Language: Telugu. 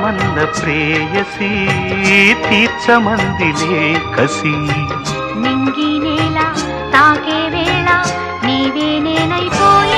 చేరమన్న ప్రేయసి తీర్చమందిలే కసి నింగి నేల తాకే వేళ నీవే నేనైపోయా